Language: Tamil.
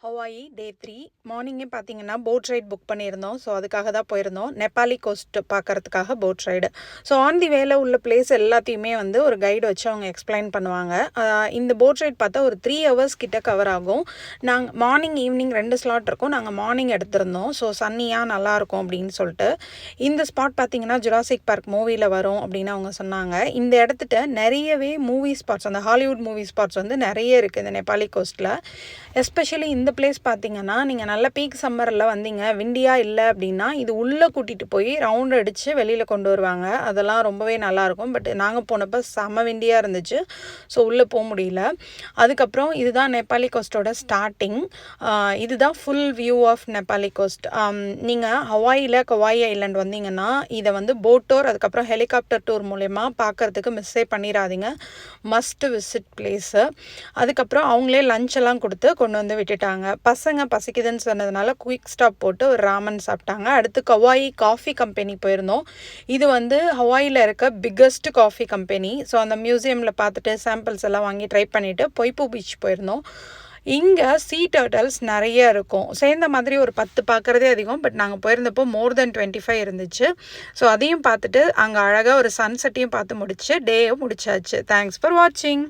ஹவாயி டே 3 மார்னிங்கே பார்த்தீங்கன்னா போட் ரைட் புக் பண்ணியிருந்தோம். ஸோ அதுக்காக தான் போயிருந்தோம். நெப்பாலி கோஸ்ட் பார்க்கறதுக்காக boat ride. So on the வேல உள்ள பிளேஸ் எல்லாத்தையுமே வந்து ஒரு கைடு வச்சு அவங்க எக்ஸ்பிளைன் பண்ணுவாங்க. இந்த போட் ரைட் பார்த்தா ஒரு 3 ஹவர்ஸ் கிட்ட கவர் ஆகும். நாங்கள் மார்னிங் ஈவினிங் 2 ஸ்லாட் இருக்கும். நாங்கள் மார்னிங் எடுத்திருந்தோம். ஸோ சன்னியாக நல்லாயிருக்கும் அப்படின்னு சொல்லிட்டு. இந்த ஸ்பாட் பார்த்தீங்கன்னா ஜுராசிக் பார்க் மூவியில் வரும் அப்படின்னு அவங்க சொன்னாங்க. இந்த இடத்துட்ட நிறையவே மூவி ஸ்பாட்ஸ், அந்த ஹாலிவுட் மூவி ஸ்பாட்ஸ் வந்து நிறைய இருக்குது இந்த நெப்பாலி கோஸ்ட்டில். எஸ்பெஷலி இந்த பிளேஸ் பார்த்தீங்கன்னா நீங்கள் நல்ல பீக் சம்மரில் வந்தீங்க, விண்டியாக இல்லை அப்படின்னா இது உள்ளே கூட்டிகிட்டு போய் ரவுண்ட் அடித்து வெளியில் கொண்டு வருவாங்க. அதெல்லாம் ரொம்பவே நல்லாயிருக்கும். பட் நாங்கள் போனப்போ செம விண்டியாக இருந்துச்சு. ஸோ உள்ளே போக முடியல. அதுக்கப்புறம் இதுதான் நெப்பாலி கோஸ்ட்டோட ஸ்டார்டிங். இதுதான் ஃபுல் வியூ ஆஃப் நெப்பாலி கோஸ்ட். நீங்கள் ஹவாயில் கவாய் ஐலாண்ட் வந்தீங்கன்னா இதை வந்து போட் டூர், அதுக்கப்புறம் ஹெலிகாப்டர் டூர் மூலயமா பார்க்குறதுக்கு மிஸ்ஸே பண்ணிடாதீங்க. Must visit place. அதுக்கப்புறம் அவங்களே லஞ்ச் எல்லாம் கொடுத்து கொண்டு வந்து விட்டுட்டாங்க. பசங்க பசிக்குதுன்னு சொன்னதுனால குயிக் ஸ்டாப் போட்டு ஒரு ராமன் சாப்பிட்டாங்க. அடுத்து கவாயி காஃபி கம்பெனி போயிருந்தோம். இது வந்து ஹவாயில் இருக்க பிக்கஸ்ட் காஃபி கம்பெனி. ஸோ அந்த மியூசியமில் பார்த்துட்டு சாம்பிள்ஸ் எல்லாம் வாங்கி ட்ரை பண்ணிவிட்டு பொய்ப்பு பீச் போயிருந்தோம். இங்கே சீ டர்ட்டல்ஸ் நிறைய இருக்கும். சேர்ந்த மாதிரி ஒரு 10 பார்க்குறதே அதிகம். பட் நாங்கள் போயிருந்தப்போ மோர் தென் 25 இருந்துச்சு. ஸோ அதையும் பார்த்துட்டு அங்கே அழகாக ஒரு சன்செட்டையும் பார்த்து முடிச்சு டேயை முடிச்சாச்சு. தேங்க்ஸ் ஃபார் வாட்சிங்.